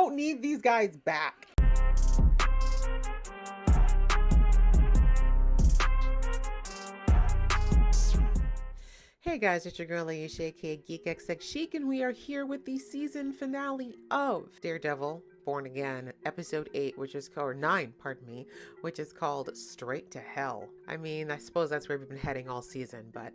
don't need these guys back. Hey guys, it's your girl Aisha, aka Geek XX Chic, and we are here with the season finale of Daredevil Born Again, episode 8, which is called, or 9, pardon me, which is called Straight to Hell. I mean, I suppose that's where we've been heading all season, but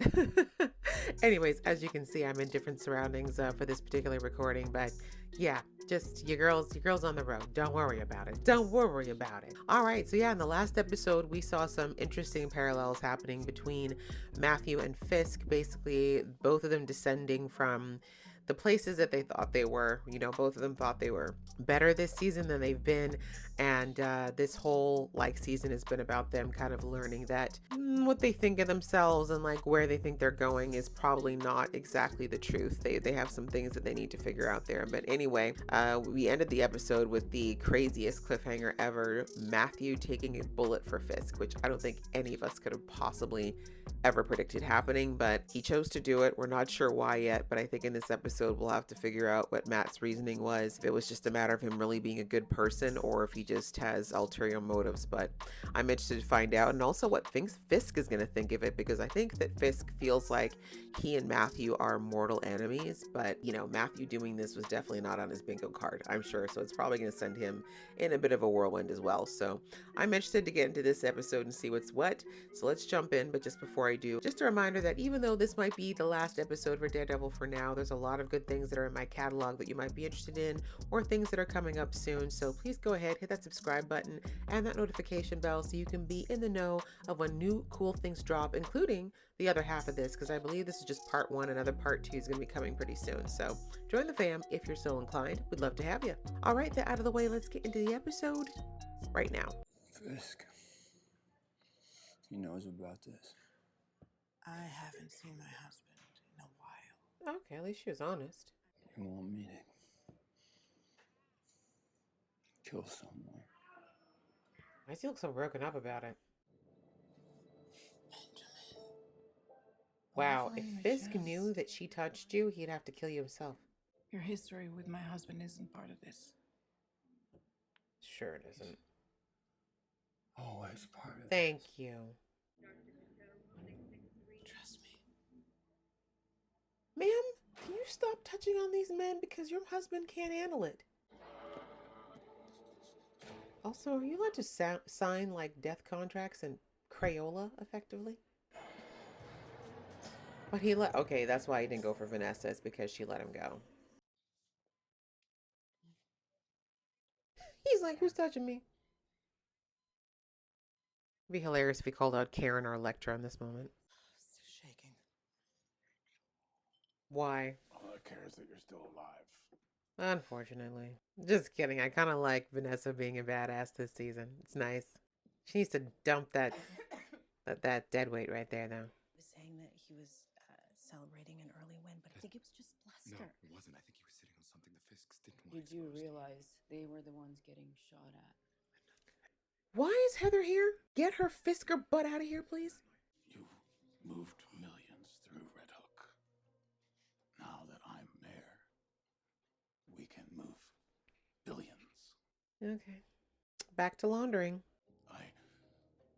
anyways, as you can see, I'm in different surroundings for this particular recording, but yeah, just your girls on the road. Don't worry about it. Don't worry about it. All right, so yeah, in the last episode, we saw some interesting parallels happening between Matthew and Fisk, basically both of them descending from the places that they thought they were. You know, both of them thought they were better this season than they've been, and this whole season has been about them kind of learning that what they think of themselves and where they think they're going is probably not exactly the truth. They have some things that they need to figure out there. But anyway, we ended the episode with the craziest cliffhanger ever: Matthew taking a bullet for Fisk, which I don't think any of us could have possibly ever predicted happening, but he chose to do it. We're not sure why yet, but I think in this episode we'll have to figure out what Matt's reasoning was, if it was just a matter of him really being a good person or if he just has ulterior motives. But I'm interested to find out, and also what Fisk is going to think of it, because I think that Fisk feels like he and Matthew are mortal enemies, but you know, Matthew doing this was definitely not on his bingo card, I'm sure, so it's probably going to send him in a bit of a whirlwind as well. So I'm interested to get into this episode and see what's what, so let's jump in. But just before I do, just a reminder that even though this might be the last episode for Daredevil for now, there's a lot of good things that are in my catalog that you might be interested in, or things that are coming up soon. So please go ahead, hit that subscribe button and that notification bell so you can be in the know of when new cool things drop, including the other half of this, because I believe this is just part 1. Another part 2 is going to be coming pretty soon. So join the fam if you're so inclined. We'd love to have you. All right, that out of the way, let's get into the episode right now. Fisk. He knows about this. I haven't seen my husband in a while. Okay, at least she was honest. You want me to kill someone? I still look so broken up about it. Benjamin. Wow, if Leveling the Fisk chest. knew that she touched you, he'd have to kill you himself. Your history with my husband isn't part of this. Sure it isn't. Always part of Thank this. you. Trust me. Ma'am, can you stop touching on these men because your husband can't handle it? Also, are you allowed to sign death contracts in Crayola effectively? But he let, okay, that's why he didn't go for Vanessa, is because she let him go. He's like, who's touching me? It'd be hilarious if he called out Karen or Electra in this moment. Still shaking. Why? All that cares that you're still alive. Unfortunately. Just kidding. I kind of like Vanessa being a badass this season. It's nice. She needs to dump that dead weight right there, though. He was saying that he was celebrating an early win, but I think it was just bluster. No, it wasn't. I think he was sitting on something the Fisks didn't want Did you exposed. realize they were the ones getting shot at? Why is Heather here? Get her Fisker butt out of here, please. You moved millions through Red Hook. Now that I'm mayor, we can move billions. Okay. Back to laundering.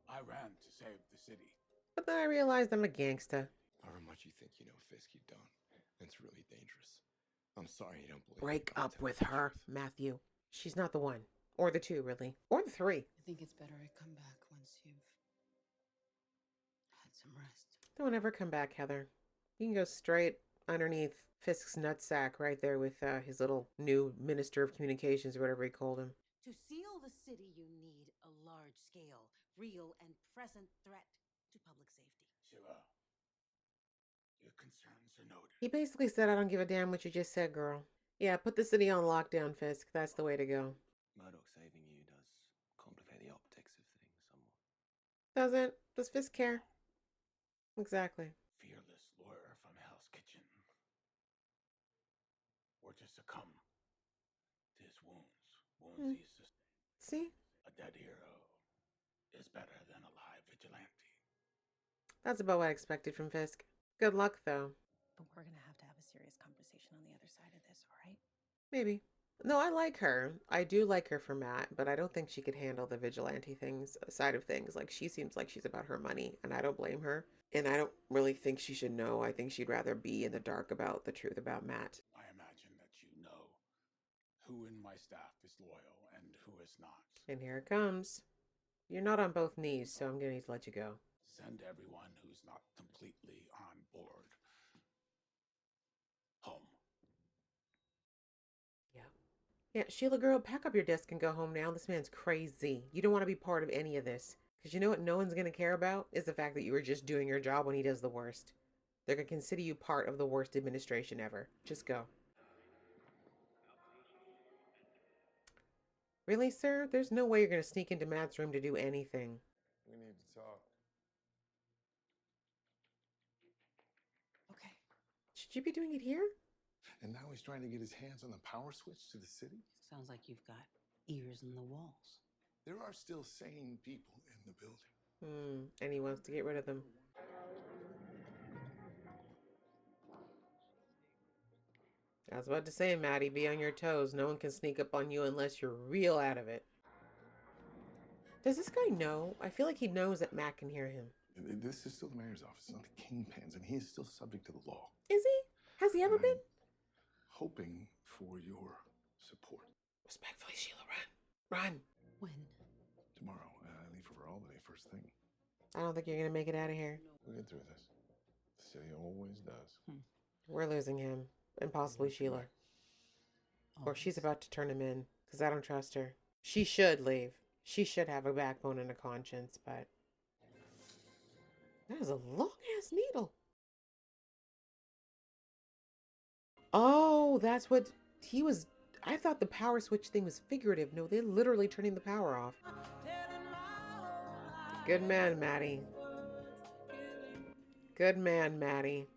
I ran to save the city. But then I realized I'm a gangsta. However much you think you know Fisk, you don't. It's really dangerous. I'm sorry you don't believe Break me, but I'm up telling with you the her, truth. Matthew. She's not the one. Or the 2, really. Or the 3. I think it's better I come back once you've had some rest. Don't ever come back, Heather. You can go straight underneath Fisk's nutsack right there with his little new Minister of Communications or whatever he called him. To seal the city, you need a large-scale, real and present threat to public safety. Shiva, your concerns are noted. He basically said, I don't give a damn what you just said, girl. Yeah, put the city on lockdown, Fisk. That's the way to go. Murdoch saving you does complicate the optics of things somewhat. Doesn't? Does Fisk care? Exactly. Fearless lawyer from Hell's Kitchen. Or to succumb to his wounds. Wounds he sustained. See? A dead hero is better than a live vigilante. That's about what I expected from Fisk. Good luck, though. But we're going to have a serious conversation on the other side of this, all right? Maybe. No, I like her. I do like her for Matt, but I don't think she could handle the vigilante things side of things. Like she seems like she's about her money, and I don't blame her. And I don't really think she should know. I think she'd rather be in the dark about the truth about Matt. I imagine that you know who in my staff is loyal and who is not. And here it comes. You're not on both knees, so I'm gonna need to let you go. Send everyone who's not completely on board home. Yeah. Yeah, Sheila girl, pack up your desk and go home now. This man's crazy. You don't want to be part of any of this. Because you know what no one's going to care about is the fact that you were just doing your job when he does the worst. They're going to consider you part of the worst administration ever. Just go. Really, sir? There's no way you're going to sneak into Matt's room to do anything. We need to talk. Okay. Should you be doing it here? And now he's trying to get his hands on the power switch to the city? Sounds like you've got ears in the walls. There are still sane people in the building. And he wants to get rid of them. I was about to say, Maddie, be on your toes. No one can sneak up on you unless you're real out of it. Does this guy know? I feel like he knows that Matt can hear him. This is still the mayor's office, not the kingpin's, and he is still subject to the law. Is he? Has he ever And been? hoping for your support. Respectfully, Sheila, run. Run. When? Tomorrow, I leave for Albany first thing. I don't think you're going to make it out of here. We'll get through this. The city always does. We're losing him. And possibly Sheila. Or she's about to turn him in. Because I don't trust her. She should leave. She should have a backbone and a conscience, but... That is a long-ass needle. Oh, that's what... He was... I thought the power switch thing was figurative. No, they're literally turning the power off. Good man, Maddie. Good man, Maddie.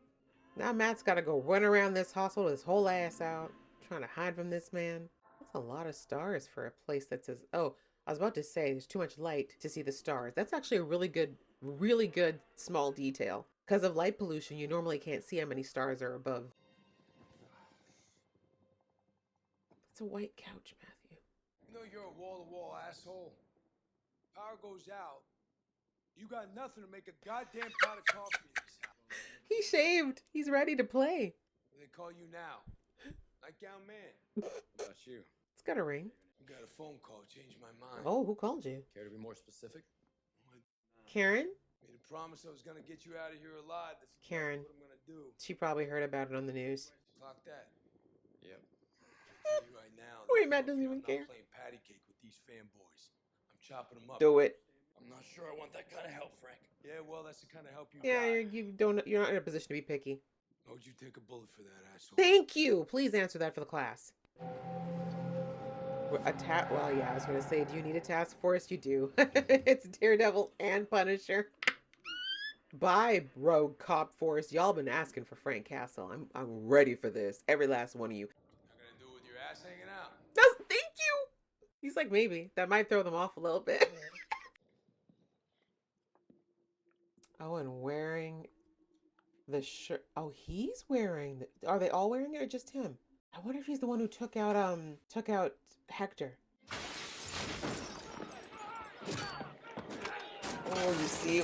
Now Matt's got to go run around this hospital his whole ass out, trying to hide from this man. That's a lot of stars for a place that says, oh, I was about to say there's too much light to see the stars. That's actually a really good small detail. Because of light pollution, you normally can't see how many stars are above. It's a white couch, Matthew. You know you're a wall-to-wall asshole. Power goes out. You got nothing to make a goddamn pot of coffee in this house. He shaved. He's ready to play. What do they call you now? Nightgown man. About you. It's got a ring. You got a phone call, changed my mind. Oh, who called you? Care to be more specific? Karen? Made a promise I was gonna get you out of here alive. That's Karen. what I'm gonna do. She probably heard about it on the news. Clock that. Yep. I'll tell you right now. Wait, Matt doesn't I'm even not care. playing patty cake with these fanboys. I'm chopping them up. Do it. I'm not sure I want that kind of help, Frank. Yeah, well, that's the kind of help you Yeah, got. you're not in a position to be picky. How would you take a bullet for that, asshole? Thank you. Please answer that for the class. Well, yeah, I was going to say, do you need a task force? You do. It's Daredevil and Punisher. Bye, Rogue Cop Force. Y'all been asking for Frank Castle. I'm ready for this. Every last one of you. Not gonna do it with your ass hanging out. Thank you. He's like, maybe. That might throw them off a little bit. Oh, and wearing the shirt. Oh, he's wearing the... Are they all wearing it or just him? I wonder if he's the one who took out Hector. Oh, you see,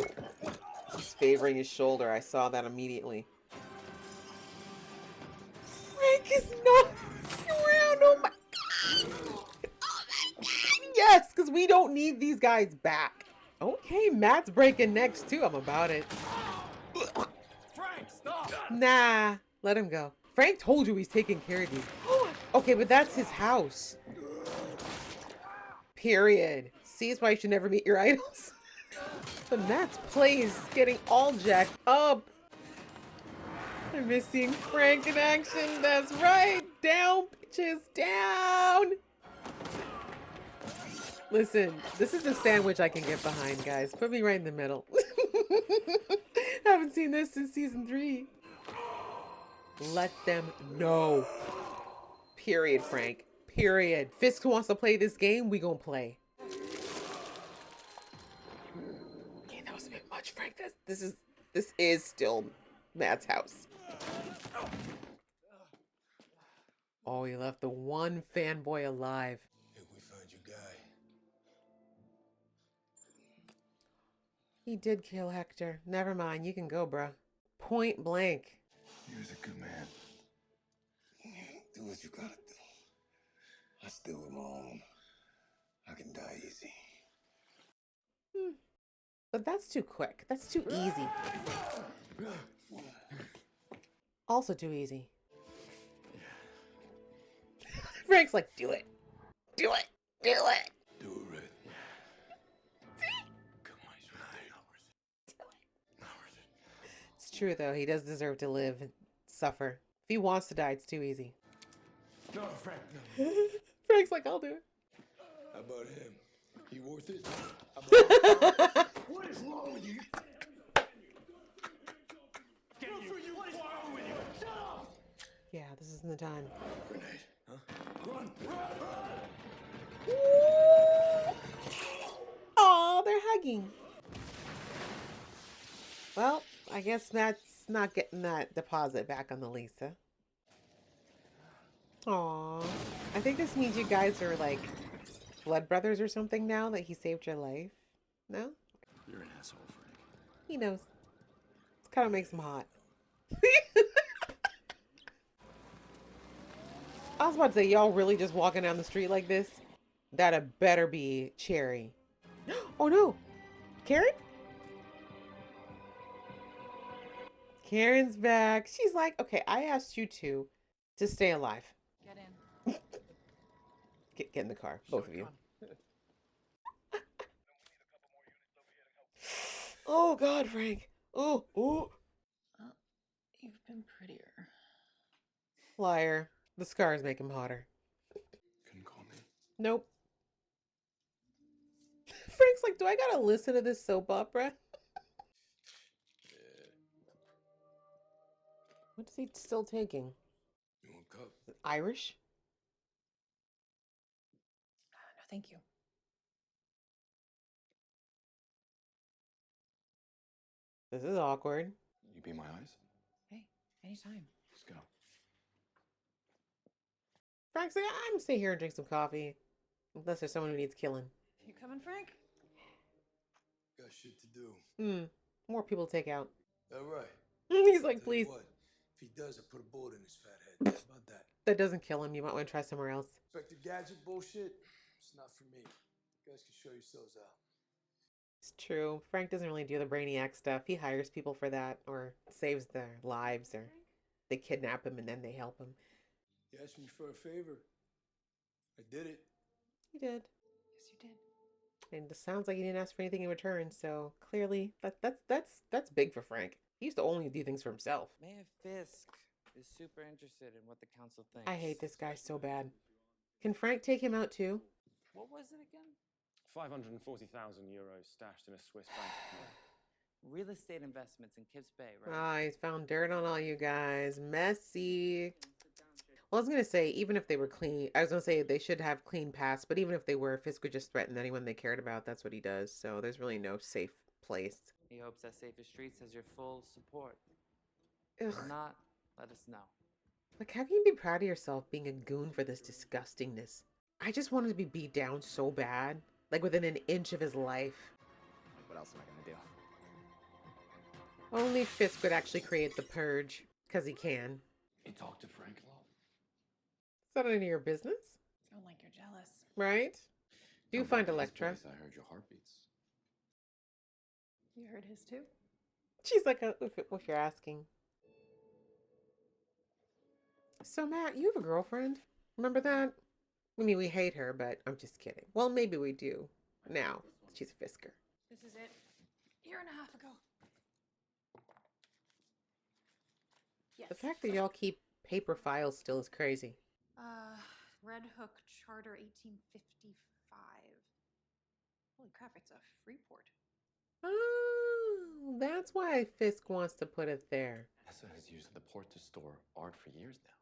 he's favoring his shoulder. I saw that immediately. Frank is not around. Oh my god. Oh my god. Yes, because we don't need these guys back. Okay, Matt's breaking necks too. I'm about it. Frank, stop! Nah, let him go. Frank told you he's taking care of you. Okay, but that's his house. Period. See, it's why you should never meet your idols. But Matt's play is getting all jacked up. I miss seeing Frank in action. That's right. Down, bitches, down. Listen, this is a sandwich I can get behind, guys. Put me right in the middle. Haven't seen this since season 3. Let them know. Period, Frank. Period. Fisk wants to play this game, we gonna play. Okay, that was a bit much, Frank. This is still Matt's house. Oh, he left the one fanboy alive. Hey, we found your guy. He did kill Hector. Never mind, you can go, bruh. Point blank. He was a good man. Do what you gotta do. I still with my own. I can die easy. But that's too quick. That's too easy. Also too easy. Frank's like, do it. Do it. Do it. Do it, Red. Come on, he's right. Not worth it. Not worth it. It's true, though. He does deserve to live and suffer. If he wants to die, it's too easy. No, Frank, no. Frank's like, I'll do it. How about him? He worth it? How about what is wrong with you? Yeah, this isn't the time. Grenade, huh? Run! Oh, they're hugging. Well, I guess Matt's not getting that deposit back on the Lisa. Aw. I think this means you guys are like blood brothers or something now that he saved your life. No? You're an asshole, Frank. He knows. It kind of makes him hot. I was about to say, y'all really just walking down the street like this? That'd better be Cherry. Oh no! Karen? Karen's back. She's like, okay, I asked you two to stay alive. Get in. Get in the car, both of you. Oh God, Frank. Oh, oh. You've been prettier. Liar. The scars make him hotter. Couldn't call me. Nope. Frank's like, do I gotta listen to this soap opera? What is he still taking? You want a cup? Irish? No, thank you. This is awkward. You be my eyes? Hey, anytime. Let's go. Frank's like, I'm gonna stay here and drink some coffee. Unless there's someone who needs killing. You coming, Frank? Got shit to do. More people to take out. All right. He's like, Tell you please. what, if he does, I put a bullet in his fat head. How about that? That doesn't kill him. You might want to try somewhere else. Inspector Gadget bullshit? It's not for me. You guys can show yourselves out. It's true. Frank doesn't really do the brainiac stuff. He hires people for that or saves their lives or they kidnap him and then they help him. You asked me for a favor. I did it. He did. Yes, you did. And it sounds like he didn't ask for anything in return, so clearly that's big for Frank. He used to only do things for himself. Mayor Fisk is super interested in what the council thinks. I hate this guy so bad. Can Frank take him out too? What was it again? 540,000 euros stashed in a Swiss bank account. Real estate investments in Kips Bay, right? Ah, he's found dirt on all you guys. Messy. Well, I was going to say, even if they were clean, I was going to say they should have clean paths, but even if they were, Fisk would just threaten anyone they cared about. That's what he does. So there's really no safe place. He hopes that Safer Streets has your full support. Ugh. If not, let us know. Like, how can you be proud of yourself being a goon for this disgustingness? I just wanted to be beat down so bad, like within an inch of his life. What else am I gonna do? Only Fisk would actually create the Purge, because he can. You talk to Frank a lot? Is that any of your business? Sound like you're jealous. Right? Do you Come find back to this Electra? place, I heard your heartbeats. You heard his too? She's like, if you're asking. So, Matt, you have a girlfriend? Remember that? I mean, we hate her, but I'm just kidding. Well, maybe we do. Now, she's a Fisker. This is it. Year and a half ago. Yes. The fact that y'all keep paper files still is crazy. Red Hook Charter 1855. Holy crap, it's a free port. Oh, that's why Fisk wants to put it there. Nessa has used the port to store art for years now.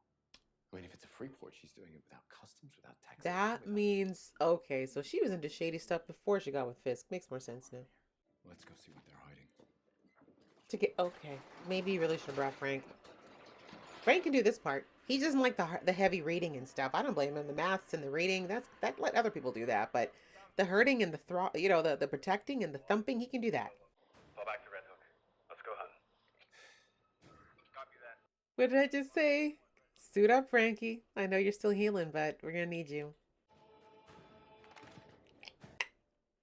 I mean, if it's a free port, she's doing it without customs, without taxes. That means, okay, so she was into shady stuff before she got with Fisk. Makes more sense now. Let's go see what they're hiding. Okay, maybe you really should have brought Frank. Frank can do this part. He doesn't like the heavy reading and stuff. I don't blame him. The maths and the reading, that let other people do that. But the hurting and the protecting and the thumping, he can do that. Fall back to Red Hook. Let's go hunt. Copy that. What did I just say? Suit up, Frankie. I know you're still healing, but we're gonna need you.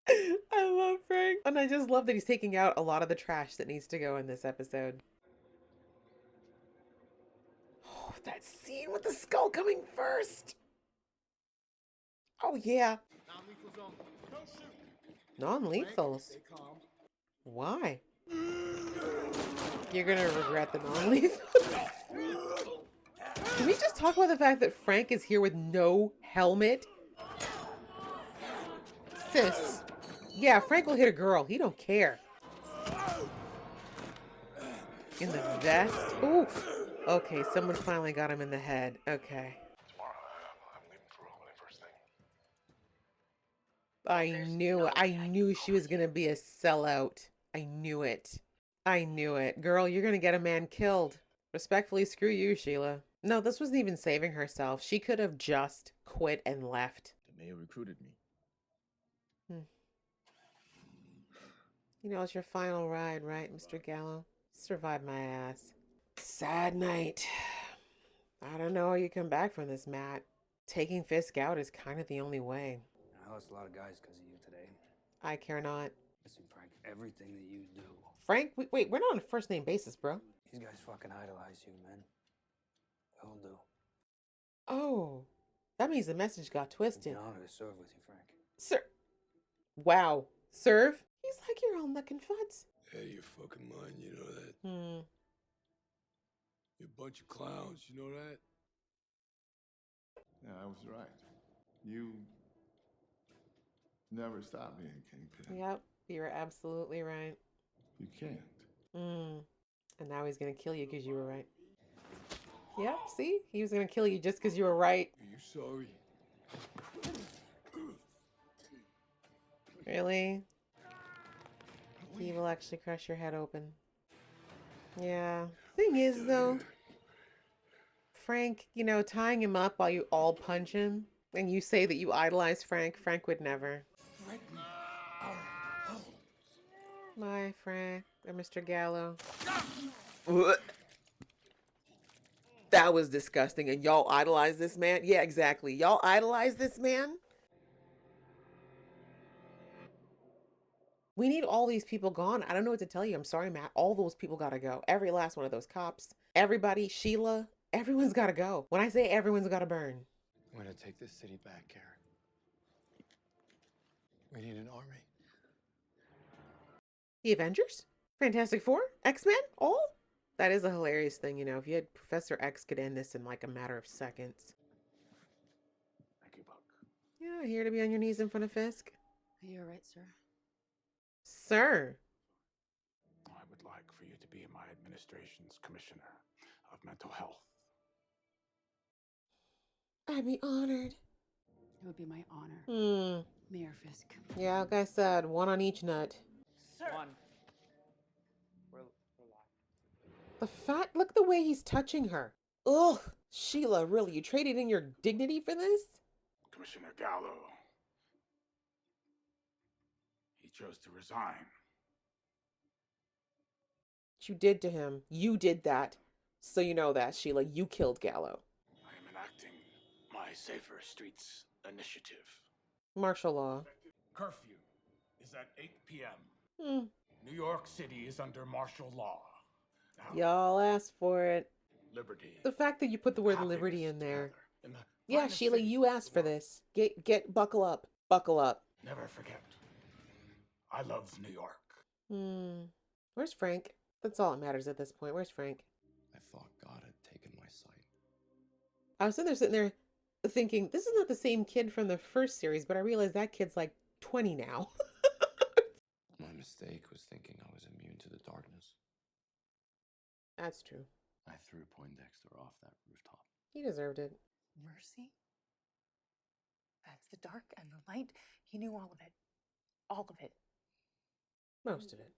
I love Frank. And I just love that he's taking out a lot of the trash that needs to go in this episode. Oh, that scene with the skull coming first. Oh, yeah. Non-lethals. Why? You're gonna regret the non-lethals. Can we just talk about the fact that Frank is here with no helmet? Sis. Yeah, Frank will hit a girl. He don't care. In the vest? Ooh. Okay, someone finally got him in the head. Okay. Tomorrow, I'm leaving for Albany first thing. I knew she was gonna be a sellout. I knew it. I knew it. Girl, you're gonna get a man killed. Respectfully, screw you, Sheila. No, this wasn't even saving herself. She could have just quit and left. The mayor recruited me. You know, it's your final ride, right, Mr. Gallo? Survived my ass. Sad night. I don't know how you come back from this, Matt. Taking Fisk out is kind of the only way. I lost a lot of guys because of you today. I care not. Listen, Frank, everything that you do. Frank? Wait, we're not on a first name basis, bro. These guys fucking idolize you, man. They all do. Oh, that means the message got twisted. It's an honor to serve with you, Frank. Sir. Wow. Serve? He's like your own looking fuds. Yeah, you're fucking mine, you know that? You're a bunch of clowns, you know that? Yeah, I was right. You never stopped being Kingpin. Yep, you're absolutely right. You can't. And now he's gonna kill you because you were right. Yep, see? He was gonna kill you just because you were right. Are you sorry? Really? He will actually crush your head open. Yeah. Thing is, though, Frank, you know, tying him up while you all punch him, and you say that you idolize Frank, Frank would never. My Frank, or Mr. Gallo. That was disgusting, and y'all idolize this man? Yeah, exactly. Y'all idolize this man? We need all these people gone. I don't know what to tell you. I'm sorry, Matt. All those people gotta go. Every last one of those cops. Everybody, Sheila, everyone's gotta go. When I say everyone's gotta burn. We're gonna take this city back, Karen. We need an army. The Avengers? Fantastic Four? X-Men? All? That is a hilarious thing, you know. If you had Professor X could end this in like a matter of seconds. Thank you, Buck. Yeah, here to be on your knees in front of Fisk. You're right, sir. Sir. I would like for you to be my administration's commissioner of mental health. I'd be honored. It would be my honor. Mayor Fisk. Yeah, like I said, one on each nut. Sir. One. We're live. The fat, look the way he's touching her. Ugh, Sheila, really, you traded in your dignity for this? Commissioner Gallo. He chose to resign. You did to him. You did that. So you know that, Sheila. You killed Gallo. I am enacting my Safer Streets initiative. Martial law. Curfew is at 8 p.m. New York City is under martial law. Now, y'all asked for it. liberty. The fact that you put the word liberty in there. In the Yeah, finest Sheila, city you asked for this. Buckle up. Buckle up. Never forget. I love New York. Where's Frank? That's all that matters at this point. Where's Frank? I thought God had taken my sight. I was sitting there thinking, this is not the same kid from the first series, but I realized that kid's like 20 now. My mistake was thinking I was immune to the darkness. That's true. I threw Poindexter off that rooftop. He deserved it. Mercy? That's the dark and the light. He knew all of it. All of it. Most of it.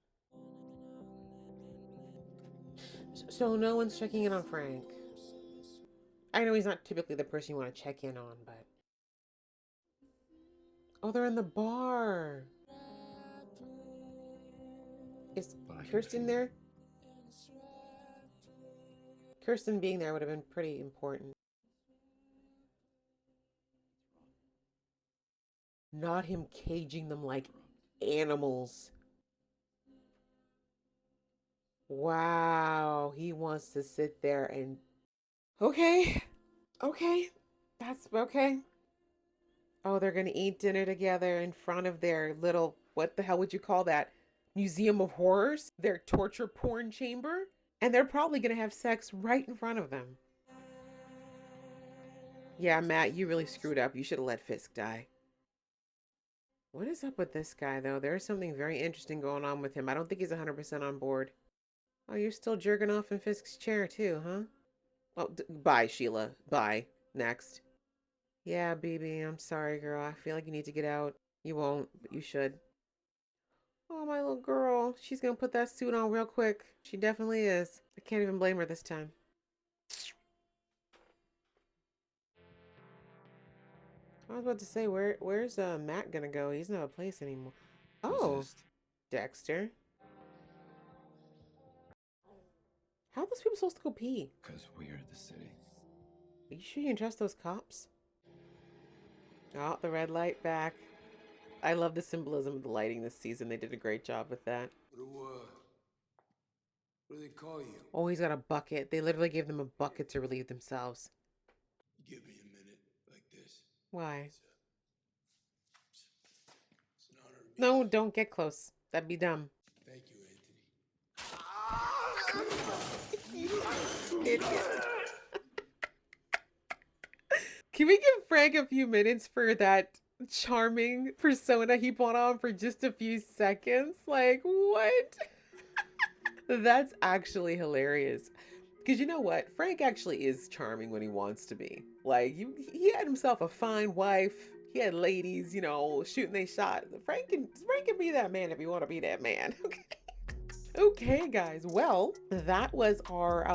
So no one's checking in on Frank. I know he's not typically the person you want to check in on, but... Oh, they're in the bar. Is Kirsten there? Kirsten being there would have been pretty important. Not him caging them like animals. Wow, he wants to sit there and... Okay, okay, that's okay. Oh, they're gonna eat dinner together in front of their little, what the hell would you call that? Museum of Horrors? Their torture porn chamber? And they're probably gonna have sex right in front of them. Yeah, Matt, you really screwed up. You should have let Fisk die. What is up with this guy, though? There's something very interesting going on with him. I don't think he's 100% on board. Oh, you're still jerking off in Fisk's chair, too, huh? Oh, bye, Sheila. Bye. Next. Yeah, baby, I'm sorry, girl. I feel like you need to get out. You won't, but you should. Oh, my little girl. She's gonna put that suit on real quick. She definitely is. I can't even blame her this time. I was about to say, where's Matt gonna go? He's not a place anymore. Oh, Dexter. How are those people supposed to go pee? Because we're the city. Are you sure you can trust those cops? Oh, the red light back. I love the symbolism of the lighting this season. They did a great job with that. What do they call you? Oh, he's got a bucket. They literally gave them a bucket to relieve themselves. Give me a minute like this. Why? It's an honor to be No, don't get close. That'd be dumb. Thank you, Anthony. Idiot. Can we give Frank a few minutes for that charming persona he put on for just a few seconds? Like, what? That's actually hilarious. Because you know what? Frank actually is charming when he wants to be. Like, he had himself a fine wife. He had ladies, you know, shooting they shot. Frank can be that man if you want to be that man. Okay. Okay, guys. Well, that was our,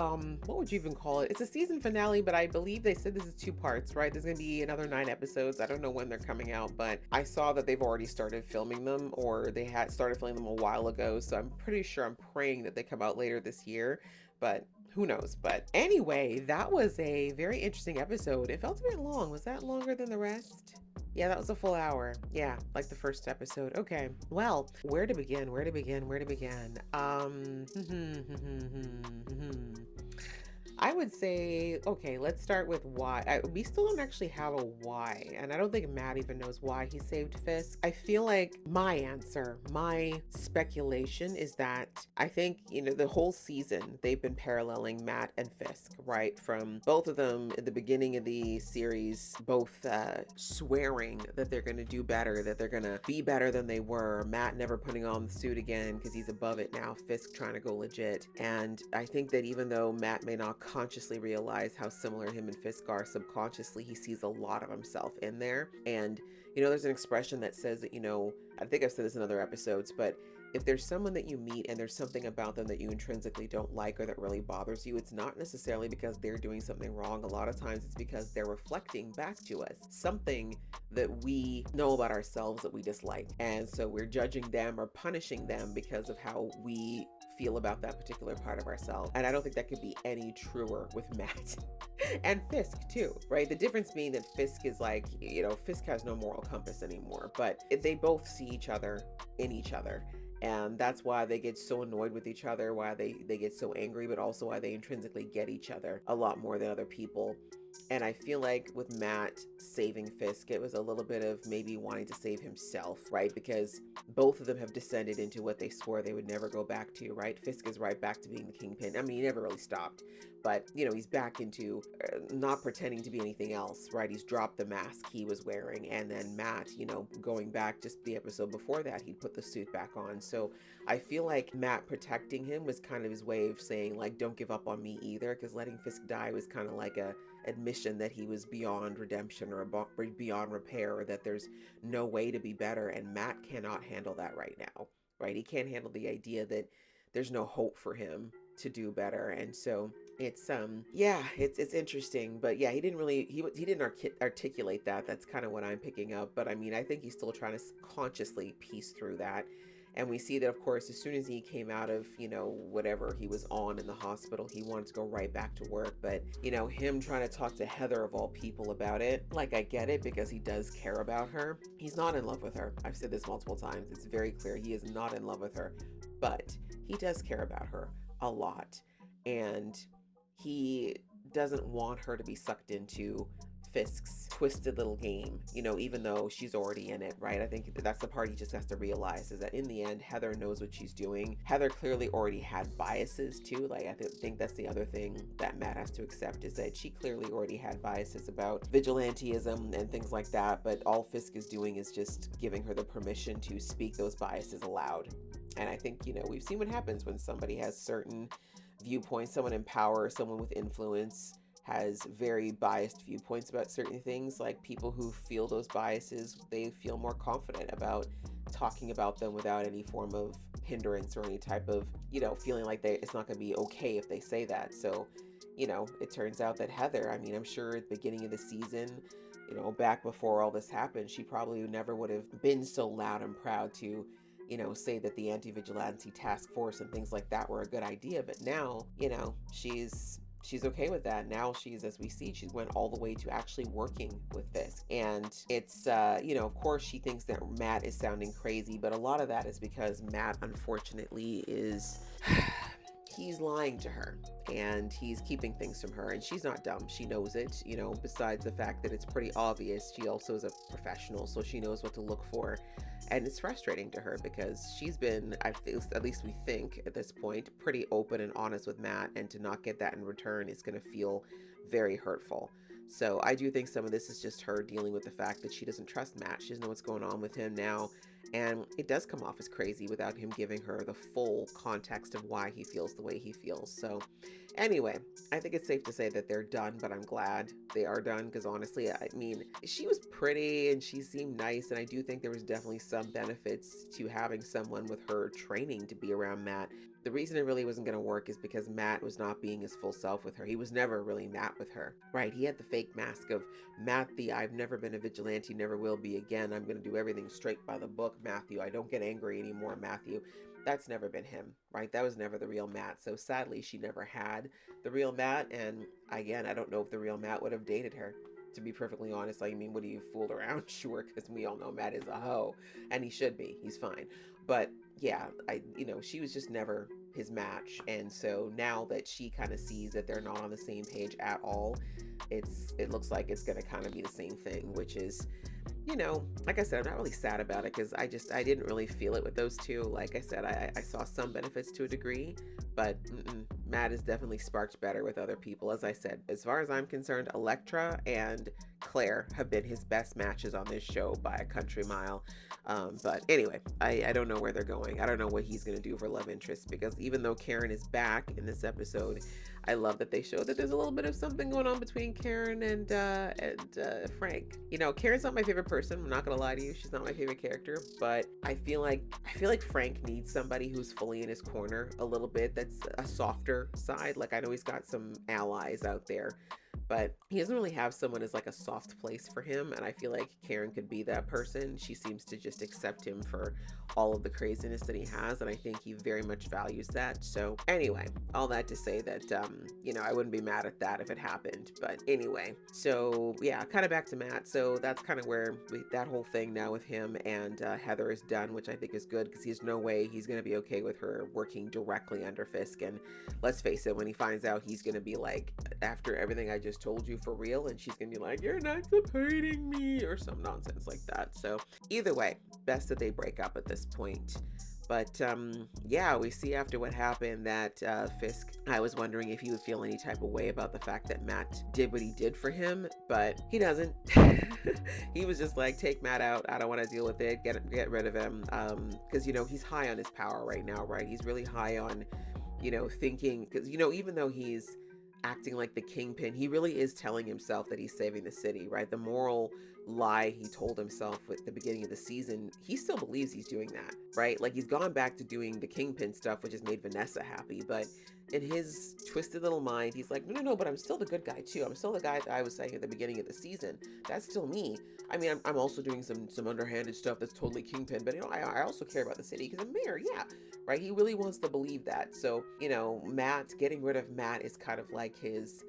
what would you even call it? It's a season finale, but I believe they said this is 2 parts, right? There's going to be another 9 episodes. I don't know when they're coming out, but I saw that they've already started filming them, or they had started filming them a while ago. So I'm pretty sure, I'm praying that they come out later this year, but who knows? But anyway, that was a very interesting episode. It felt a bit long. Was that longer than the rest? Yeah, that was a full hour. Yeah, like the first episode. Okay. Well, where to begin? Where to begin? Where to begin? I would say, okay, let's start with why. We still don't actually have a why, and I don't think Matt even knows why he saved Fisk. I feel like my answer, my speculation is that I think, you know, the whole season they've been paralleling Matt and Fisk, right? From both of them at the beginning of the series, both swearing that they're going to do better, that they're going to be better than they were. Matt never putting on the suit again because he's above it now. Fisk trying to go legit. And I think that even though Matt may not consciously realize how similar him and Fisk are, subconsciously he sees a lot of himself in there. And you know, there's an expression that says that, you know, I think I've said this in other episodes, but if there's someone that you meet and there's something about them that you intrinsically don't like or that really bothers you, it's not necessarily because they're doing something wrong. A lot of times it's because they're reflecting back to us something that we know about ourselves that we dislike. And so we're judging them or punishing them because of how we feel about that particular part of ourselves. And I don't think that could be any truer with Matt and Fisk too, right? The difference being that Fisk is like, you know, Fisk has no moral compass anymore, but they both see each other in each other. And that's why they get so annoyed with each other, why they get so angry, but also why they intrinsically get each other a lot more than other people. And I feel like with Matt saving Fisk, it was a little bit of maybe wanting to save himself, right? Because both of them have descended into what they swore they would never go back to, right? Fisk is right back to being the kingpin. I mean, he never really stopped, but you know, he's back into not pretending to be anything else, right? He's dropped the mask he was wearing. And then Matt, you know, going back just the episode before that, he'd put the suit back on. So I feel like Matt protecting him was kind of his way of saying, like, don't give up on me either, because letting Fisk die was kind of like a admission that he was beyond redemption or beyond repair, or that there's no way to be better. And Matt cannot handle that right now, right? He can't handle the idea that there's no hope for him to do better. And so It's yeah, it's interesting, but yeah, he didn't really he didn't articulate that. That's kind of what I'm picking up, but I mean, I think he's still trying to consciously piece through that. And we see that, of course, as soon as he came out of, whatever he was on in the hospital, he wanted to go right back to work. But, him trying to talk to Heather of all people about it, like, I get it because he does care about her. He's not in love with her. I've said this multiple times. It's very clear he is not in love with her, but he does care about her a lot. And he doesn't want her to be sucked into Fisk's twisted little game, even though she's already in it, right? I think that's the part he just has to realize, is that in the end, Heather knows what she's doing. Heather clearly already had biases too. Like, I think that's the other thing that Matt has to accept, is that she clearly already had biases about vigilantism and things like that. But all Fisk is doing is just giving her the permission to speak those biases aloud. And I think, we've seen what happens when somebody has certain viewpoints, someone in power, someone with influence has very biased viewpoints about certain things. Like, people who feel those biases, they feel more confident about talking about them without any form of hindrance or any type of, feeling like it's not going to be okay if they say that. So, it turns out that Heather, I mean, I'm sure at the beginning of the season, back before all this happened, she probably never would have been so loud and proud to say that the anti-vigilante task force and things like that were a good idea. But now, she's okay with that. Now she's, as we see, she went all the way to actually working with Fisk. And it's, of course she thinks that Matt is sounding crazy, but a lot of that is because Matt, unfortunately, is... he's lying to her and he's keeping things from her, and she's not dumb. She knows it, besides the fact that it's pretty obvious. She also is a professional, so she knows what to look for. And it's frustrating to her because she's been, at least we think at this point, pretty open and honest with Matt, and to not get that in return is going to feel very hurtful. So I do think some of this is just her dealing with the fact that she doesn't trust Matt. She doesn't know what's going on with him now. And it does come off as crazy without him giving her the full context of why he feels the way he feels. So anyway, I think it's safe to say that they're done, but I'm glad they are done, because honestly, I mean, she was pretty and she seemed nice, and I do think there was definitely some benefits to having someone with her training to be around Matt. The reason it really wasn't going to work is because Matt was not being his full self with her. He was never really Matt with her, right? He had the fake mask of Matt, the I've never been a vigilante, never will be again, I'm going to do everything straight by the book Matthew, I don't get angry anymore Matthew. That's never been him, right? That was never the real Matt. So sadly, she never had the real Matt. And again, I don't know if the real Matt would have dated her, to be perfectly honest. Like, I mean, would he have fooled around? Sure, because we all know Matt is a hoe, and he should be. He's fine. But yeah, she was just never his match. And so now that she kind of sees that they're not on the same page at all, it looks like it's going to kind of be the same thing, which is, like I said, I'm not really sad about it, because I didn't really feel it with those two. Like I said, I saw some benefits to a degree, but Matt is definitely sparked better with other people. As I said, as far as I'm concerned, Elektra and Claire have been his best matches on this show by a country mile. But anyway, I don't know where they're going. I don't know what he's going to do for love interest, because even though Karen is back in this episode, I love that they show that there's a little bit of something going on between Karen and Frank. Karen's not my favorite person. I'm not gonna lie to you. She's not my favorite character, but I feel like Frank needs somebody who's fully in his corner a little bit. That's a softer side. Like, I know he's got some allies out there, but he doesn't really have someone as like a soft place for him. And I feel like Karen could be that person. She seems to just accept him for all of the craziness that he has, and I think he very much values that. So anyway, all that to say that I wouldn't be mad at that if it happened. But anyway, so yeah, kind of back to Matt. So that's kind of where that whole thing now with him and Heather is done, which I think is good, because there's no way he's going to be okay with her working directly under Fisk. And let's face it, when he finds out, he's going to be like, after everything I just told you, for real? And she's going to be like, you're not supporting me, or some nonsense like that. So either way, best that they break up at this point. But yeah, we see after what happened that Fisk, I was wondering if he would feel any type of way about the fact that Matt did what he did for him, but he doesn't. He was just like, take Matt out. I don't want to deal with it. Get rid of him. Because, he's high on his power right now, right? He's really high on, thinking, because, even though he's acting like the kingpin, he really is telling himself that he's saving the city, right? The moral lie he told himself at the beginning of the season, he still believes he's doing that, right? Like, he's gone back to doing the kingpin stuff, which has made Vanessa happy, but in his twisted little mind, he's like, no, but I'm still the good guy too. I'm still the guy that I was saying at the beginning of the season. That's still me. I mean, I'm also doing some underhanded stuff that's totally Kingpin, but I also care about the city because I'm mayor. Yeah, right. He really wants to believe that. So Matt, getting rid of Matt is kind of like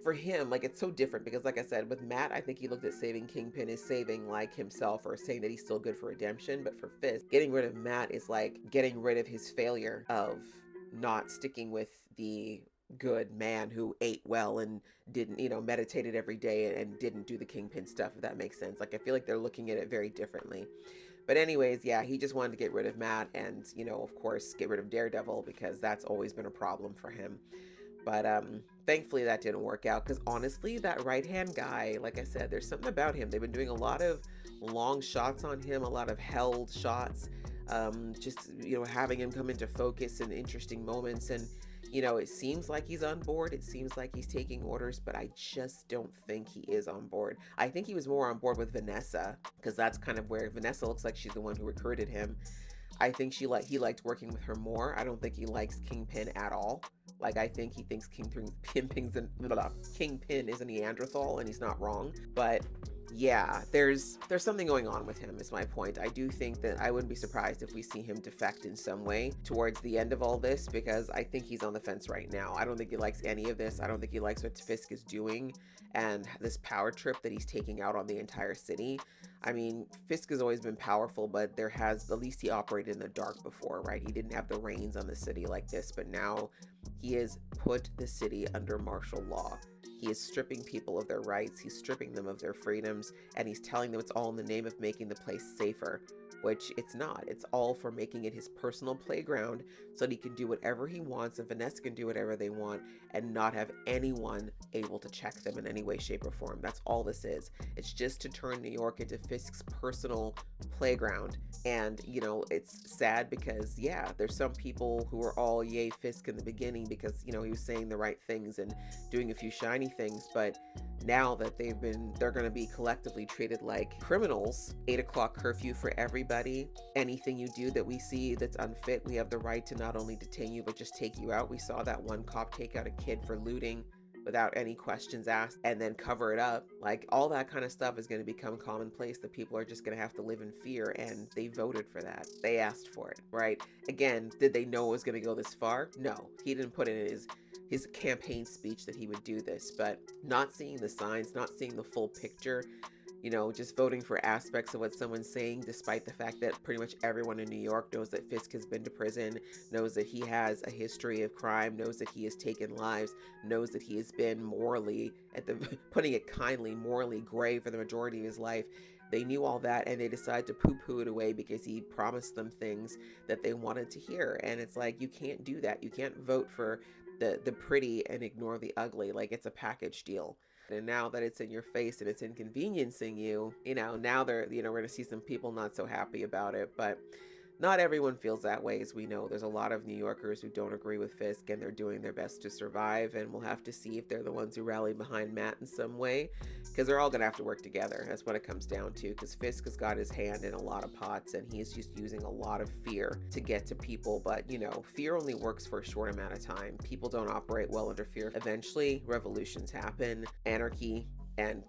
for him, like it's so different because, like I said, with Matt, I think he looked at saving Kingpin as saving like himself or saying that he's still good for redemption. But for Fisk, getting rid of Matt is like getting rid of his failure of not sticking with the good man who ate well and didn't, meditated every day and didn't do the Kingpin stuff, if that makes sense. Like, I feel like they're looking at it very differently. But anyways, yeah, he just wanted to get rid of Matt and, of course, get rid of Daredevil because that's always been a problem for him. But thankfully that didn't work out because honestly, that right-hand guy, like I said, there's something about him. They've been doing a lot of long shots on him, a lot of held shots, just, having him come into focus in interesting moments. And, it seems like he's on board. It seems like he's taking orders, but I just don't think he is on board. I think he was more on board with Vanessa because that's kind of where Vanessa looks like she's the one who recruited him. I think he liked working with her more. I don't think he likes Kingpin at all. Like, I think he thinks Kingpin is a Neanderthal, and he's not wrong. But yeah, there's something going on with him, is my point. I do think that I wouldn't be surprised if we see him defect in some way towards the end of all this, because I think he's on the fence right now. I don't think he likes any of this. I don't think he likes what Fisk is doing and this power trip that he's taking out on the entire city. I mean, Fisk has always been powerful, but at least he operated in the dark before, right? He didn't have the reins on the city like this, but now he has put the city under martial law. He is stripping people of their rights, he's stripping them of their freedoms, and he's telling them it's all in the name of making the place safer, which it's not. It's all for making it his personal playground so that he can do whatever he wants and Vanessa can do whatever they want and not have anyone able to check them in any way, shape, or form. That's all this is. It's just to turn New York into Fisk's personal playground. And, it's sad because, yeah, there's some people who are all yay Fisk in the beginning because, he was saying the right things and doing a few shiny things, but now that they're going to be collectively treated like criminals. 8 o'clock curfew for everybody. Anything you do that we see that's unfit, we have the right to not only detain you but just take you out. We saw that one cop take out a kid for looting without any questions asked and then cover it up. Like, all that kind of stuff is going to become commonplace, that people are just going to have to live in fear, and they voted for that. They asked for it, right? Again, did they know it was going to go this far? No. He didn't put it in his campaign speech that he would do this, but not seeing the signs, not seeing the full picture, just voting for aspects of what someone's saying, despite the fact that pretty much everyone in New York knows that Fisk has been to prison, knows that he has a history of crime, knows that he has taken lives, knows that he has been morally, putting it kindly, morally gray for the majority of his life. They knew all that, and they decided to poo-poo it away because he promised them things that they wanted to hear. And it's like, you can't do that. You can't vote for the pretty and ignore the ugly. Like, it's a package deal. And now that it's in your face and it's inconveniencing you, now we're going to see some people not so happy about it. But not everyone feels that way, as we know. There's a lot of New Yorkers who don't agree with Fisk, and they're doing their best to survive, and we'll have to see if they're the ones who rally behind Matt in some way, because they're all going to have to work together. That's what it comes down to, because Fisk has got his hand in a lot of pots, and he's just using a lot of fear to get to people. But, fear only works for a short amount of time. People don't operate well under fear. Eventually, revolutions happen, anarchy, and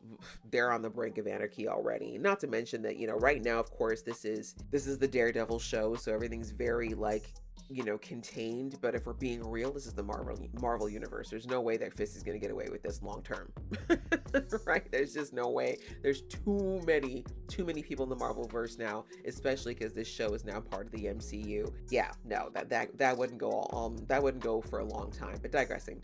they're on the brink of anarchy already. Not to mention that, right now, of course, this is the Daredevil show, so everything's very, contained. But if we're being real, this is the Marvel universe. There's no way that Fisk is going to get away with this long term. Right? There's just no way. There's too many people in the Marvel verse now, especially because this show is now part of the MCU. Yeah, no, that wouldn't go for a long time. But digressing.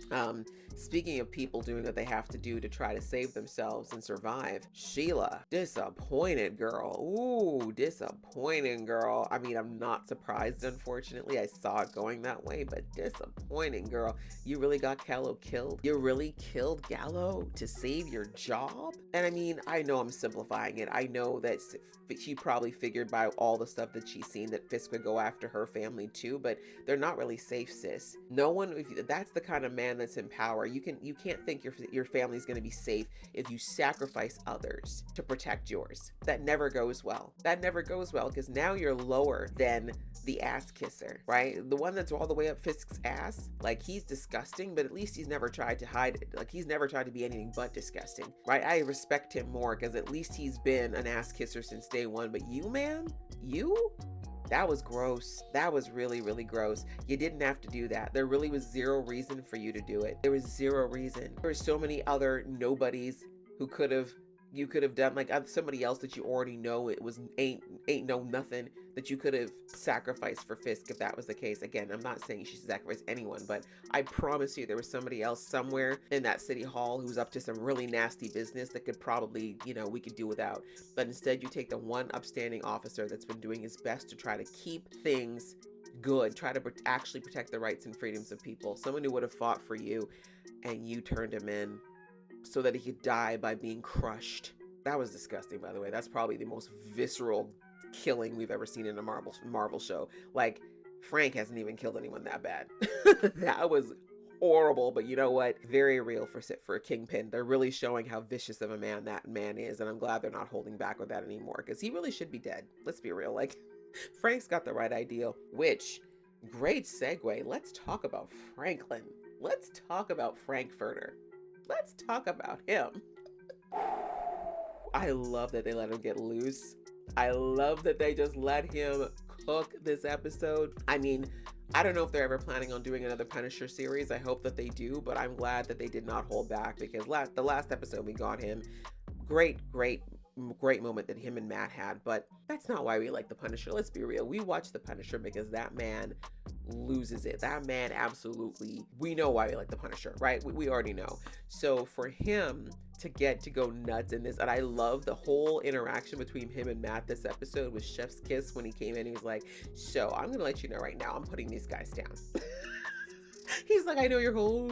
Speaking of people doing what they have to do to try to save themselves and survive, Sheila, disappointed girl. Ooh, disappointing girl. I mean, I'm not surprised, unfortunately. I saw it going that way, but disappointing girl. You really got Gallo killed? You really killed Gallo to save your job? And I mean, I know I'm simplifying it. I know that she probably figured by all the stuff that she's seen that Fisk would go after her family too, but they're not really safe, sis. No one, if that's the kind of man that's in power, you can't think your family's going to be safe if you sacrifice others to protect yours. That never goes well. That never goes well, because now you're lower than the ass kisser, right? right? The one that's all the way up Fisk's ass. Like, he's disgusting, but at least he's never tried to hide it. Like, he's never tried to be anything but disgusting, right? I respect him more because at least he's been an ass kisser since day one. But you, man, you? That was gross. That was really, really gross. You didn't have to do that. There really was zero reason for you to do it. There was zero reason. There were so many other nobodies who you could have done, like somebody else that you already know it was ain't no nothing that you could have sacrificed for Fisk if that was the case. Again, I'm not saying you should sacrifice anyone, but I promise you there was somebody else somewhere in that city hall who's up to some really nasty business that could probably, we could do without. But instead you take the one upstanding officer that's been doing his best to try to keep things good, try to actually protect the rights and freedoms of people. Someone who would have fought for you, and you turned him in so that he could die by being crushed. That was disgusting, by the way. That's probably the most visceral killing we've ever seen in a Marvel show. Like, Frank hasn't even killed anyone that bad. That was horrible, but you know what? Very real for a Kingpin. They're really showing how vicious of a man that man is, and I'm glad they're not holding back with that anymore, because he really should be dead. Let's be real. Like, Frank's got the right idea, which, great segue. Let's talk about Franklin. Let's talk about Frankfurter. Let's talk about him. I love that they let him get loose. I love that they just let him cook this episode. I mean, I don't know if they're ever planning on doing another Punisher series. I hope that they do, but I'm glad that they did not hold back, because the last episode we got him. Great moment that him and Matt had, but that's not why we like the Punisher. Let's be real. We watch the Punisher because that man loses it. That man absolutely, we know why we like the Punisher, right? We already know. So for him to get to go nuts in this, and I love the whole interaction between him and Matt this episode with Chef's Kiss when he came in. He was like, so I'm gonna let you know right now, I'm putting these guys down. He's like, I know your whole,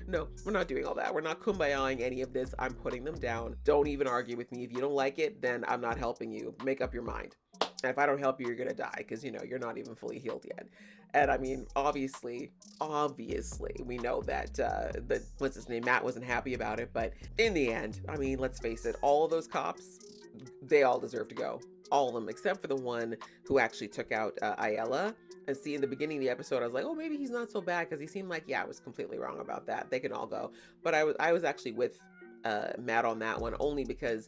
no, we're not doing all that. We're not kumbayaing any of this. I'm putting them down. Don't even argue with me. If you don't like it, then I'm not helping you. Make up your mind. And if I don't help you, you're gonna die, because you're not even fully healed yet. And I mean, obviously, we know that what's his name, Matt wasn't happy about it. But in the end, I mean, let's face it, all of those cops, they all deserve to go. All of them, except for the one who actually took out Ayala. And see, in the beginning of the episode, I was like, oh, maybe he's not so bad, because he seemed like, yeah, I was completely wrong about that. They can all go. But I was actually with Matt on that one, only because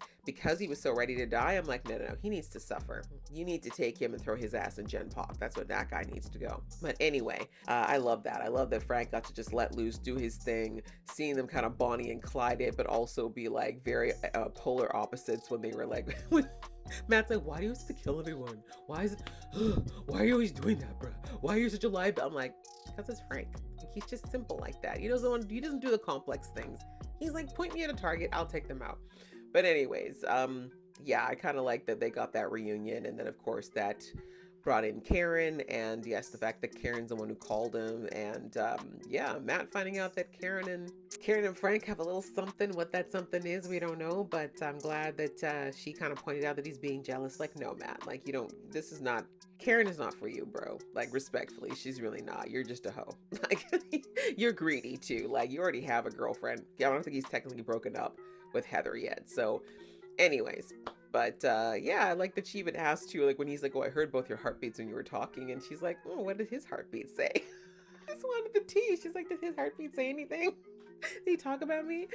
he was so ready to die. I'm like, no, he needs to suffer. You need to take him and throw his ass in Gen Pop. That's what that guy needs to go. But anyway, I love that. I love that Frank got to just let loose, do his thing, seeing them kind of Bonnie and Clyde it, but also be like very polar opposites when they were like, when Matt's like, why do you have to kill everyone? Why are you always doing that, bro? Why are you such a liar? I'm like, because it's Frank. He's just simple like that. He doesn't do the complex things. He's like, point me at a target, I'll take them out. But anyways, yeah, I kind of like that they got that reunion, and then of course that brought in Karen, and yes, the fact that Karen's the one who called him, and yeah, Matt finding out that Karen and Frank have a little something. What that something is, we don't know, but I'm glad that she kind of pointed out that he's being jealous. Like, no, Matt, like, Karen is not for you, bro. Like, respectfully, she's really not. You're just a hoe. Like, you're greedy too. Like, you already have a girlfriend. I don't think he's technically broken up with Heather yet. So anyways, but yeah, I like that she even asked you, like, when he's like, oh, I heard both your heartbeats when you were talking, and she's like, oh, what did his heartbeat say? I just wanted the tea. She's like, did his heartbeat say anything? Did he talk about me?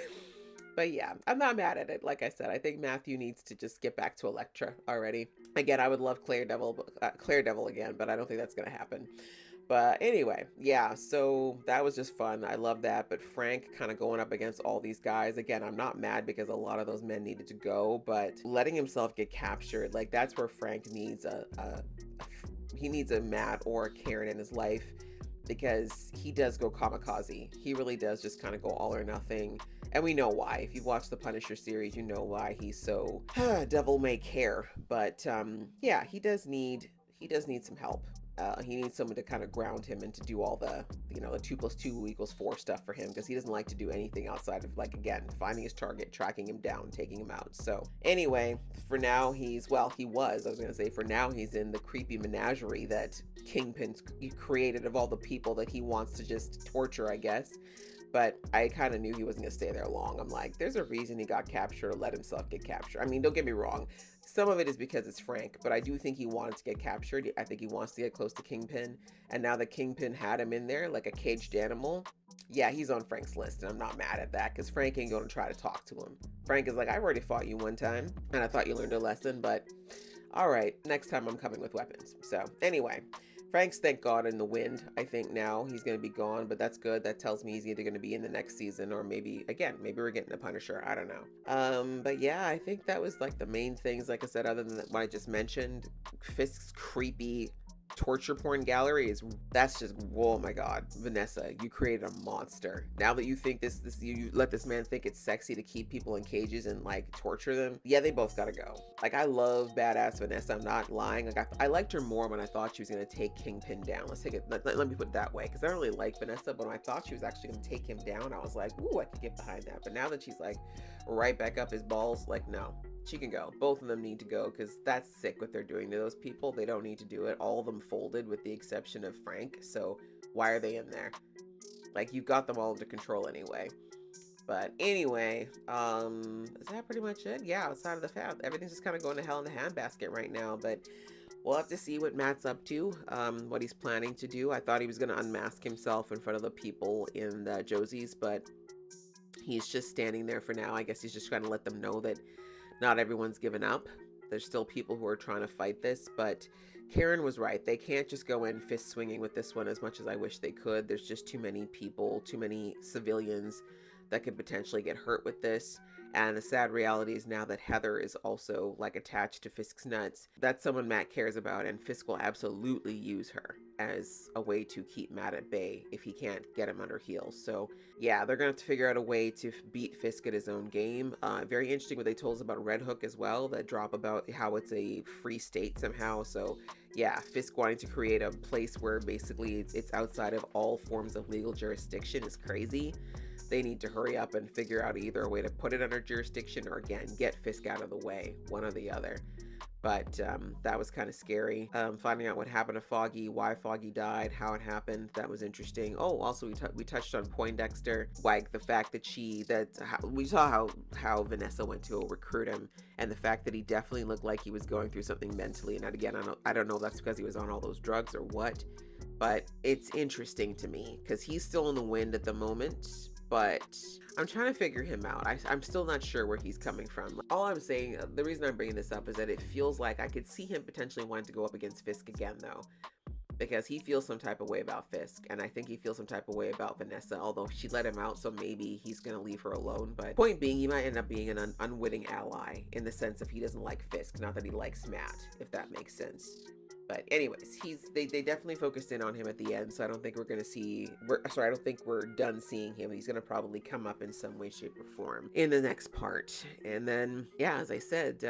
But yeah, I'm not mad at it. Like I said, I think Matthew needs to just get back to Elektra already. Again, I would love Daredevil again, but I don't think that's gonna happen. But anyway, yeah, so that was just fun. I love that. But Frank kind of going up against all these guys. Again, I'm not mad because a lot of those men needed to go, but letting himself get captured, like, that's where Frank needs he needs a Matt or a Karen in his life, because he does go kamikaze. He really does just kind of go all or nothing. And we know why. If you've watched the Punisher series, you know why he's so devil may care. But yeah, he does need some help. He needs someone to kind of ground him and to do all the, the 2 + 2 = 4 stuff for him, because he doesn't like to do anything outside of, like, again, finding his target, tracking him down, taking him out. So anyway, for now for now he's in the creepy menagerie that Kingpin's created of all the people that he wants to just torture, I guess. but I kind of knew he wasn't going to stay there long. I'm like, there's a reason he got captured or let himself get captured. I mean, don't get me wrong. Some of it is because it's Frank, but I do think he wanted to get captured. I think he wants to get close to Kingpin. And now that Kingpin had him in there like a caged animal, yeah, he's on Frank's list. And I'm not mad at that because Frank ain't going to try to talk to him. Frank is like, I've already fought you one time and I thought you learned a lesson, but all right, next time I'm coming with weapons. So anyway, Frank's, thank God, in the wind. I think now he's going to be gone, but that's good. That tells me he's either going to be in the next season or maybe, again, maybe we're getting a Punisher. I don't know. But yeah, I think that was like the main things, like I said, other than what I just mentioned. Fisk's creepy torture porn gallery that's just, oh my God, Vanessa, you created a monster. Now that you think you let this man think it's sexy to keep people in cages and like torture them, yeah, they both gotta go. Like, I love badass Vanessa, I'm not lying. Like, I liked her more when I thought she was gonna take Kingpin down. Let's take it, let me put it that way, because I don't really like Vanessa, but when I thought she was actually gonna take him down, I was like, ooh, I could get behind that. But now that she's like right back up his balls, like, no, she can go. Both of them need to go, because that's sick what they're doing to those people. They don't need to do it. All of them folded with the exception of Frank, so why are they in there? Like, you've got them all under control anyway. But anyway, is that pretty much it? Yeah, outside of the fact, everything's just kind of going to hell in a handbasket right now, but we'll have to see what Matt's up to, what he's planning to do. I thought he was going to unmask himself in front of the people in the Josie's, but he's just standing there for now. I guess he's just trying to let them know that not everyone's given up. There's still people who are trying to fight this, but Karen was right. They can't just go in fist swinging with this one as much as I wish they could. There's just too many people, too many civilians that could potentially get hurt with this. And the sad reality is now that Heather is also like attached to Fisk's nuts. That's someone Matt cares about, and Fisk will absolutely use her as a way to keep Matt at bay if he can't get him under heels. So yeah, they're gonna have to figure out a way to beat Fisk at his own game. Very interesting what they told us about Red Hook as well, that drop about how it's a free state somehow. So yeah, Fisk wanting to create a place where basically it's outside of all forms of legal jurisdiction is crazy. They need to hurry up and figure out either a way to put it under jurisdiction or, again, get Fisk out of the way, one or the other. But that was kind of scary. Finding out what happened to Foggy, why Foggy died, how it happened, that was interesting. Oh, also we touched on Poindexter, like the fact that we saw how Vanessa went to recruit him, and the fact that he definitely looked like he was going through something mentally. And again, I don't know if that's because he was on all those drugs or what, but it's interesting to me because he's still in the wind at the moment. But I'm trying to figure him out. I'm still not sure where he's coming from. All I'm saying, the reason I'm bringing this up is that it feels like I could see him potentially wanting to go up against Fisk again, though. Because he feels some type of way about Fisk, and I think he feels some type of way about Vanessa, although she let him out, so maybe he's going to leave her alone. But point being, he might end up being an unwitting ally in the sense of he doesn't like Fisk, not that he likes Matt, if that makes sense. But anyways, they definitely focused in on him at the end, so I don't think we're going to see, I don't think we're done seeing him. He's going to probably come up in some way, shape, or form in the next part. And then, yeah, as I said,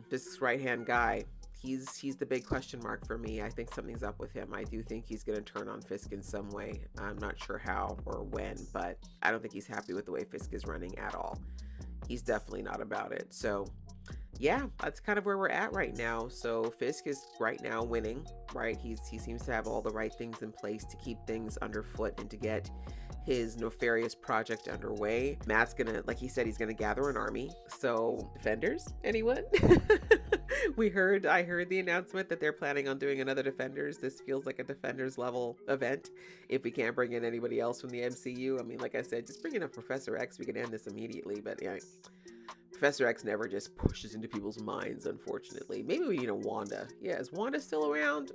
this right-hand guy, he's the big question mark for me. I think something's up with him. I do think he's going to turn on Fisk in some way. I'm not sure how or when, but I don't think he's happy with the way Fisk is running at all. He's definitely not about it. So yeah, that's kind of where we're at right now. So Fisk is right now winning, right? He seems to have all the right things in place to keep things underfoot and to get his nefarious project underway. Matt's gonna, like he said, he's gonna gather an army. So Defenders, anyone? I heard the announcement that they're planning on doing another Defenders. This feels like a Defenders level event. If we can't bring in anybody else from the MCU, I mean, like I said, just bring in a Professor X, we can end this immediately. But yeah, Professor X never just pushes into people's minds, unfortunately. Maybe we need a Wanda. Yeah, is Wanda still around?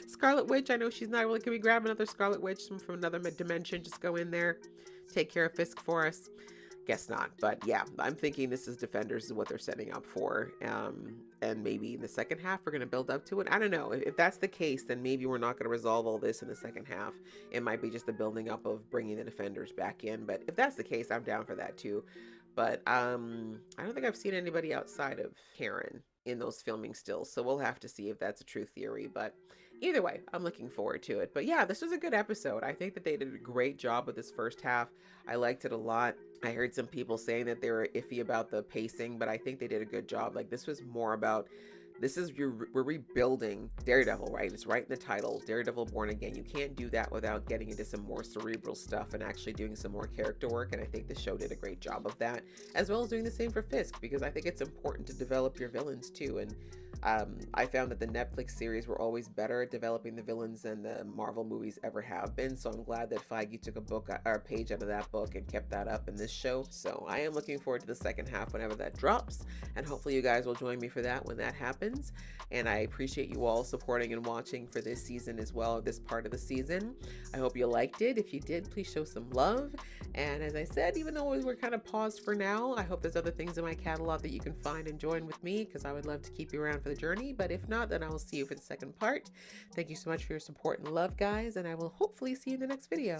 Scarlet Witch, I know she's not really. Can we grab another Scarlet Witch from another dimension? Just go in there, take care of Fisk for us. Guess not. But yeah, I'm thinking this is Defenders is what they're setting up for. And maybe in the second half we're going to build up to it. I don't know. If that's the case, then maybe we're not going to resolve all this in the second half. It might be just the building up of bringing the Defenders back in. But if that's the case, I'm down for that too. But I don't think I've seen anybody outside of Karen in those filming stills. So we'll have to see if that's a true theory. But either way, I'm looking forward to it. But yeah, this was a good episode. I think that they did a great job with this first half. I liked it a lot. I heard some people saying that they were iffy about the pacing, but I think they did a good job. Like, this was more about we're rebuilding Daredevil, right? It's right in the title, Daredevil Born Again. You can't do that without getting into some more cerebral stuff and actually doing some more character work, and I think the show did a great job of that, as well as doing the same for Fisk, because I think it's important to develop your villains too. And I found that the Netflix series were always better at developing the villains than the Marvel movies ever have been, so I'm glad that Feige took a book or a page out of that book and kept that up in this show. So I am looking forward to the second half whenever that drops, and hopefully you guys will join me for that when that happens. And I appreciate you all supporting and watching for this season as well, this part of the season. I hope you liked it. If you did, please show some love. And as I said, even though we're kind of paused for now, I hope there's other things in my catalog that you can find and join with me, because I would love to keep you around for the journey. But if not, then I will see you for the second part. Thank you so much for your support and love, guys, and I will hopefully see you in the next video.